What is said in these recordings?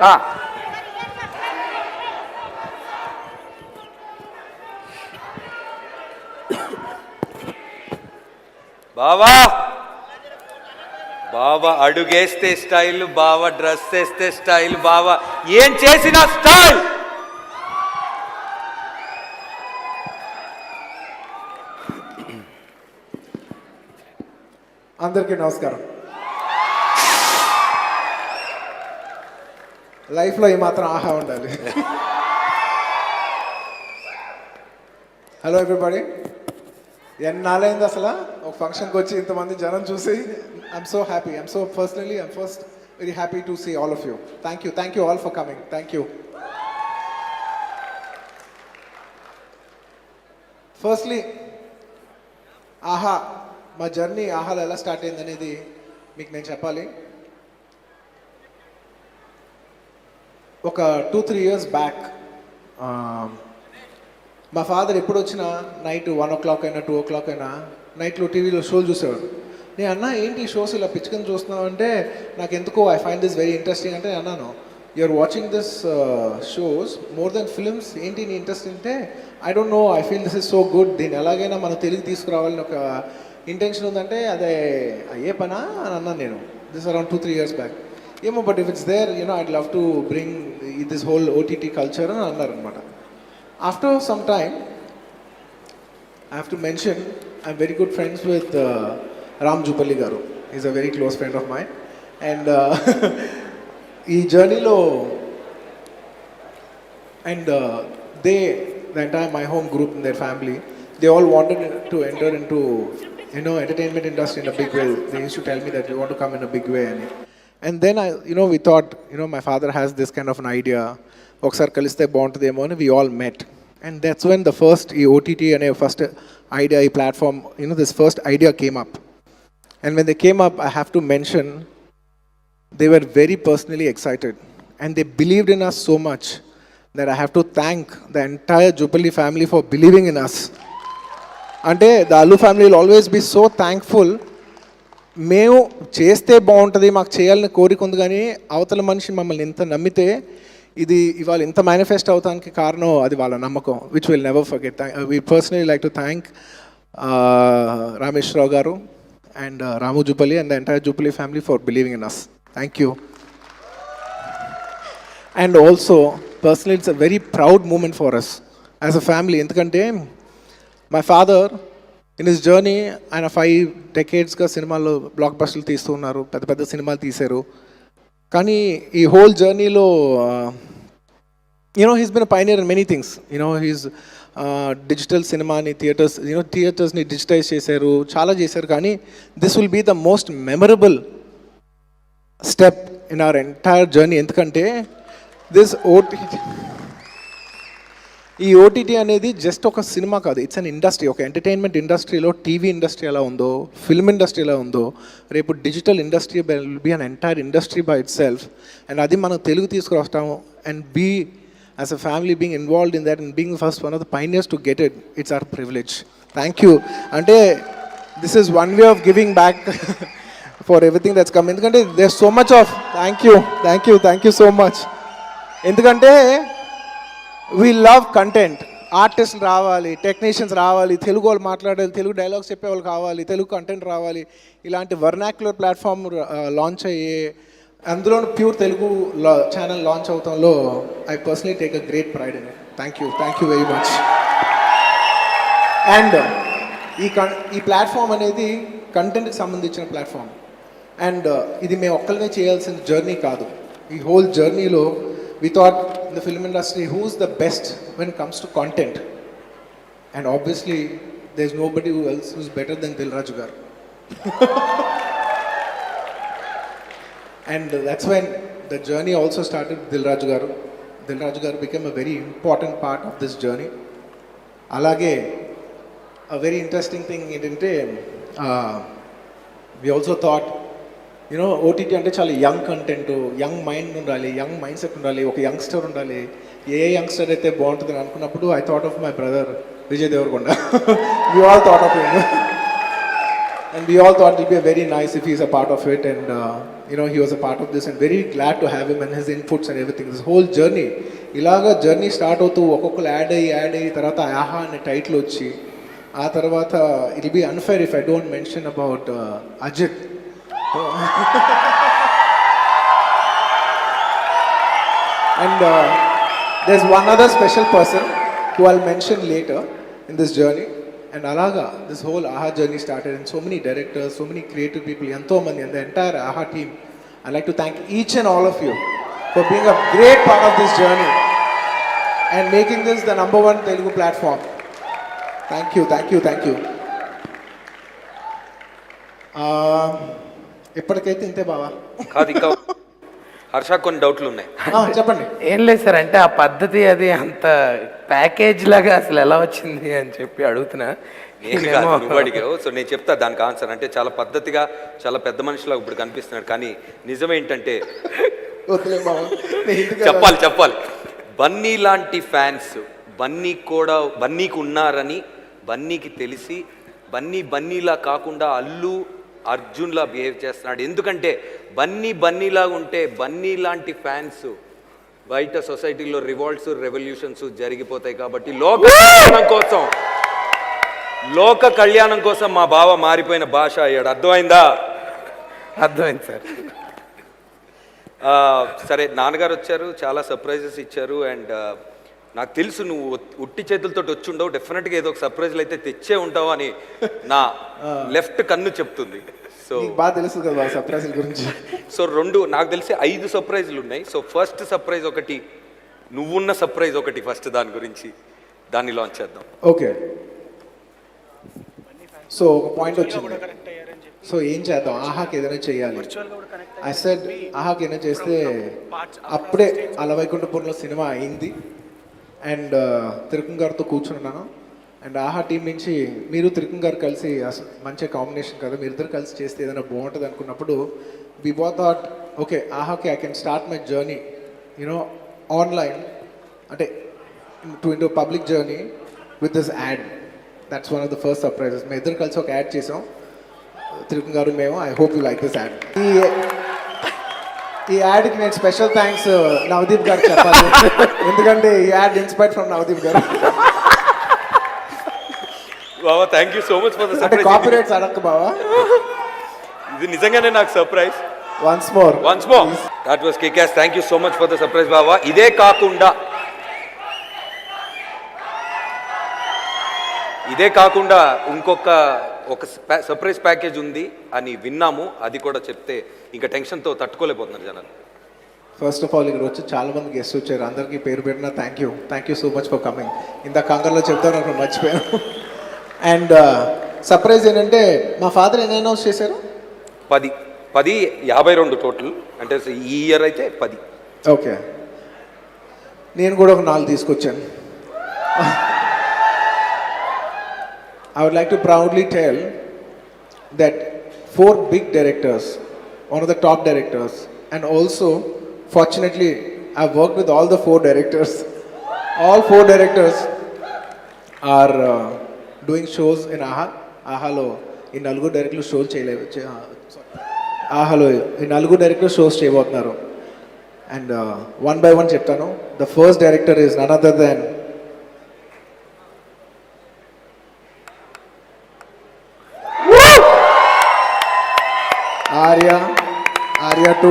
బావా బావా అడుగేస్తే స్టైల్, బావా డ్రెస్ వేస్తే స్టైల్, బావా ఏం చేసినా స్టైల్. అందరికీ నమస్కారం. లైఫ్లో ఏమాత్రం ఆహా ఉండాలి. Hello everybody. ఎన్నాళ్ళైంది అసలు ఒక ఫంక్షన్కి వచ్చి ఇంతమంది జనం చూసి. I'm so happy. I'm so personally I'm first very happy to see all of you. Thank you all for coming. Thank you. Firstly Aha, మా జర్నీ ఆహాలో ఎలా స్టార్ట్ అయింది అనేది మీకు నేను చెప్పాలి. ఒక 2-3 years బ్యాక్ మా ఫాదర్ ఎప్పుడు వచ్చినా నైట్ 1 o'clock అయినా 2 o'clock అయినా నైట్లో టీవీలో షోలు చూసేవాడు. నేను అన్నా ఏంటి షోస్ ఇలా పిచ్చుకొని చూస్తున్నావు అంటే, నాకు ఎందుకో I find this very interesting అంటే అన్నాను. You're watching this shows more than films, ఏంటి నీ ఇంట్రెస్ట్ అంటే I don't know, I feel this is so good, దీన్ని ఎలాగైనా మన తెలుగు తీసుకురావాలని ఒక ఇంటెన్షన్ ఉందంటే అదే అయ్యే పనా అని అన్నాను నేను. This around 2-3 years back. ఏమో but if it's there I'd love to bring this whole OTT culture అని అన్నారనమాట. After some time, I have to mention, I'm very good friends with Ram Jupalli garu. He's a very close friend of mine. And ee journey lo, and the entire my home group and their family, they all wanted to enter into entertainment industry in a big way. They used to tell me that we want to come in a big way. And then we thought, my father has this kind of an idea. ఒకసారి కలిస్తే బాగుంటుందేమో అని we all met. And that's when the first ఈ OTT అనే first idea, ఈ platform, this first idea came up. And when they came up, I have to mention, they were very personally excited and they believed in us so much that I have to thank the entire Jupally family for believing in us. అంటే the Allu family will always be so thankful. మేము చేస్తే బాగుంటుంది, మాకు చేయాలని కోరిక ఉంది, కానీ అవతల మనిషి మమ్మల్ని ఎంత నమ్మితే ఇది ఇవాళ ఇంత మేనిఫెస్ట్ అవడానికి కారణం అది వాళ్ళ నమ్మకం, which will never forget. We personally like to thank Rameshwara Rao garu and Ramu Jupally and the entire Jupally family for believing in us. Thank you. And also personally it's a very proud moment for us as a family. ఎందుకంటే my father in his journey, ఆయన 5 decadesగా సినిమాల్లో black బస్టర్లు తీస్తూ ఉన్నారు, పెద్ద పెద్ద సినిమాలు తీశారు. కానీ ఈ హోల్ జర్నీలో he's been a pioneer in many things. He's digital సినిమాని థియేటర్స్ని డిజిటైజ్ చేశారు, చాలా చేశారు. కానీ this will be the most memorable step in our entire journey. ఎందుకంటే ఈ ఓటీటీ అనేది జస్ట్ ఒక సినిమా కాదు, ఇట్స్ అన్ ఇండస్ట్రీ. ఒక ఎంటర్టైన్మెంట్ ఇండస్ట్రీలో టీవీ ఇండస్ట్రీ ఎలా ఉందో, ఫిల్మ్ ఇండస్ట్రీ ఎలా ఉందో, రేపు digital industry will be an entire industry by itself. And అది మనం తెలుగు తీసుకురావస్తాము and be as a family being involved in that and being first one of the pioneers to get it, it's our privilege. Thank you. అంటే this is one way of giving back for everything that's come. ఎందుకంటే there so much of thank you so much. ఎందుకంటే we love content. ఆర్టిస్టులు రావాలి, technicians రావాలి, తెలుగు వాళ్ళు మాట్లాడాలి, Telugu dialogues చెప్పేవాళ్ళు కావాలి, తెలుగు కంటెంట్ రావాలి. ఇలాంటి వర్నాక్యులర్ ప్లాట్ఫామ్ లాంచ్ అయ్యే, అందులో ప్యూర్ తెలుగు ఛానల్ లాంచ్ అవటంలో I personally take a great pride in it. Thank you very much. And ఈ ప్లాట్ఫామ్ అనేది కంటెంట్కి సంబంధించిన ప్లాట్ఫామ్. అండ్ ఇది మేము ఒక్కరినే చేయాల్సిన జర్నీ కాదు. ఈ హోల్ జర్నీలో we thought in the film industry who's the best when it comes to content, and obviously there's nobody else who's better than Dil Raju garu. And that's when the journey also started. Dil Raju garu became a very important part of this journey. Alage a very interesting thing ఏంటంటే we also thought OTT అంటే చాలా young content, young mind ఉండాలి, young mindset ఉండాలి, ఒక youngster ఉండాలి. A youngster అయితే బాగుంటుంది అనుకున్నప్పుడు I thought of my brother Vijay Deverakonda. We all thought of him. And we all thought it'll be very nice if he's a part of it, and he was a part of this, and very glad to have him and his inputs and everything. This whole journey, ఇలాగా journey start అవుతూ ఒక్కొక్కరు add అయ్యి తర్వాత ఆహా అనే title వచ్చి ఆ తర్వాత it be unfair if I don't mention about Ajith. And there's one other special person who I'll mention later in this journey. And Alaga, this whole AHA journey started, and so many directors, so many creative people, Yanto Mani, and the entire AHA team. I'd like to thank each and all of you for being a great part of this journey and making this the #1 Telugu platform. Thank you, thank you, thank you. ఎప్పటికైతే ఇంతే బావా. కాదు ఇంకా హర్ష కొన్ని డౌట్లు ఉన్నాయి. చెప్పండి. ఏం లేదు సార్, అంటే ఆ పద్ధతి అది అంత ప్యాకేజ్ లాగా అసలు ఎలా వచ్చింది అని చెప్పి అడుగుతున్నా. సో నేను చెప్తా దానికి ఆన్సర్. అంటే చాలా పద్ధతిగా చాలా పెద్ద మనిషిలా ఇప్పుడు కనిపిస్తున్నాడు, కానీ నిజమేంటంటే చెప్పాలి బన్నీ లాంటి ఫ్యాన్స్ బన్నీకి ఉన్నారని బన్నీకి తెలిసి బన్నీలా కాకుండా అల్లు అర్జున్లా బిహేవ్ చేస్తున్నాడు. ఎందుకంటే బన్నీలాగా ఉంటే బన్నీ లాంటి ఫ్యాన్స్ బయట సొసైటీలో రివాల్ట్స్ రెవల్యూషన్స్ జరిగిపోతాయి. కాబట్టి లోక కళ్యాణం కోసం మా బావ మారిపోయిన భాష అయ్యాడు. అర్థమైందా? అర్థమైంది సార్. సరే, నాన్నగారు వచ్చారు, చాలా సర్ప్రైజెస్ ఇచ్చారు. అండ్ నాకు తెలుసు నువ్వు ఉట్టి చేతులతో వచ్చి ఉండవు, డెఫినెట్గా ఏదో ఒక సర్ప్రైజ్లు అయితే తెచ్చే ఉంటావు అని నా లెఫ్ట్ కన్ను చెప్తుంది. సో బాగా తెలుసు కదా సర్ప్రైజ్ల గురించి. సో నాకు తెలిసి 5 సర్ప్రైజ్లు ఉన్నాయి. సో ఫస్ట్ సర్ప్రైజ్ ఒకటి, నువ్వున్న సర్ప్రైజ్ ఒకటి, ఫస్ట్ దాని గురించి దాన్ని లాంచ్ చేద్దాం. ఓకే, సో ఒక పాయింట్ వచ్చింది. సో ఏం చేద్దాం, ఆహాకి ఏదైనా చేయాలి. ఐ సెడ్ ఆహాకి ఏదైనా చేస్తే అప్పుడే అలవైకుంఠపురంలో సినిమా అయింది అండ్ తిరుపతి గారితో కూర్చున్నాను. అండ్ ఆహా టీం నుంచి మీరు తిరుపతి గారు కలిసి మంచి కాంబినేషన్ కదా, మీరు ఇద్దరు కలిసి చేస్తే ఏదైనా బాగుంటుంది అనుకున్నప్పుడు వి బోత్ థాట్ ఓకే ఆహాకి I can start my journey online, అంటే into public journey with this ad. That's one of the first surprises. మేము ఇద్దరు కలిసి ఒక యాడ్ చేసాం, తిరుపతి గారు మేము. I hope you like this ad. ఈ యాడ్కి నేను స్పెషల్ థ్యాంక్స్ నవదీప్ గారు చెప్పాలి, ఎందుకంటే ఈ add inspired from Navdeep garu. బావా thank you so much for the surprise. Copyrights అడక్క బావా, ఇది నిజంగానే నాకు surprise. Once more that was kick-ass. Thank you so much for the surprise బావా. ఇదే కాకుండా ఇంకొక సర్ప్రైజ్ ప్యాకేజ్ ఉంది అని విన్నాము, అది కూడా చెప్తే ఇంకా టెన్షన్తో తట్టుకోలేకపోతున్నారు జనాలు. ఫస్ట్ ఆఫ్ ఆల్ ఇక్కడ వచ్చి చాలా మంది గెస్ట్ వచ్చారు, అందరికీ పేరు పెట్టిన thank you so much for coming. ఇంత కంగారులో చెప్తాను అక్కడ మర్చిపోయాను. అండ్ సర్ప్రైజ్ ఏంటంటే మా ఫాదర్ ఎన్ని అనౌన్స్ చేశారు? 10 52 టోటల్, అంటే ఈ ఇయర్ అయితే 10. ఓకే, నేను కూడా ఒక 4 తీసుకొచ్చాను. I would like to proudly tell that 4 big directors, one of the top directors, and also fortunately I've worked with all the 4 directors. All 4 directors are doing shows in AHA. AHAలో ఈ 4 డైరెక్టర్లు షోలు చేయలేదు. AHAలో ఈ 4 డైరెక్టర్లు షోస్ చేయబోతున్నారు. And one by one చెప్తాను. The first director is none other than Arya 2,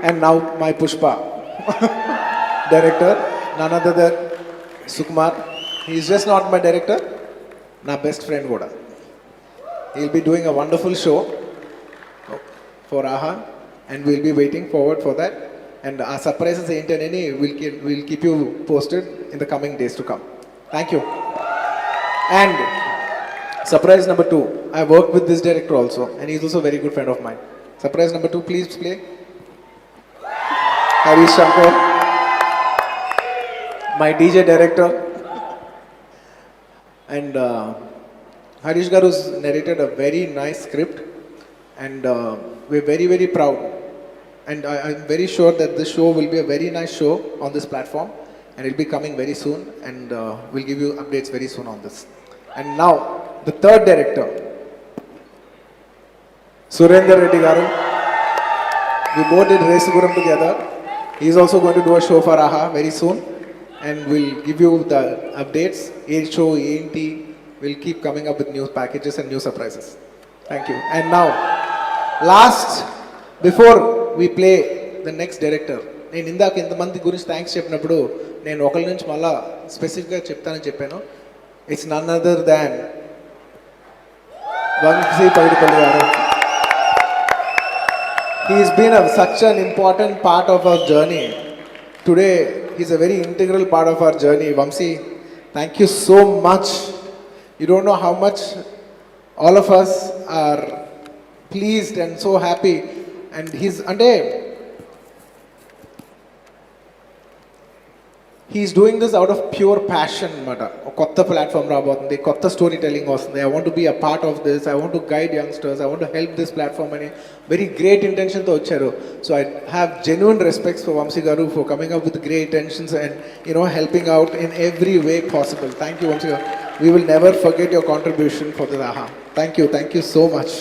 and now my Pushpa director, none other than Sukumar. He is just not my director, my best friend Goda. He'll be doing a wonderful show for AHA, and we'll be waiting forward for that. And our surprises ain't any, we'll keep you posted in the coming days to come. Thank you. And surprise number 2, I worked with this director also, and he's also a very good friend of mine. Surprise number 2, please play. Harish Shankar, my DJ director. And Harish Garu's narrated a very nice script, and we're very, very proud. And I'm very sure that this show will be a very nice show on this platform, and it'll be coming very soon, and we'll give you updates very soon on this. And now, the third director. Surender Reddy Garu. We both did Resuguram together. He's also going to do a show for AHA very soon. And we'll give you the updates. A show, ANT. We'll keep coming up with new packages and new surprises. Thank you. And now, last, before we play the next director, నేను ఇందాక ఇంతమంది గురించి thanks చెప్పినప్పుడు నేను ఒకరి నుంచి మళ్ళా స్పెసిఫిక్గా చెప్తానని చెప్పాను. It's none other than Vamshi Paidipally garu. He's been such an important part of our journey. Today, he's a very integral part of our journey. Vamsi, thank you so much. You don't know how much all of us are pleased and so happy. And he's doing this out of pure passion. Kotta platform rabotundi, kotta storytelling vastundi. I want to be a part of this. I want to guide youngsters. I want to help this platform. And very great intention to vacharu. So I have genuine respects for Vamsi garu for coming up with great intentions and helping out in every way possible. Thank you, Vamsi garu. We will never forget your contribution for the AHA. Thank you so much.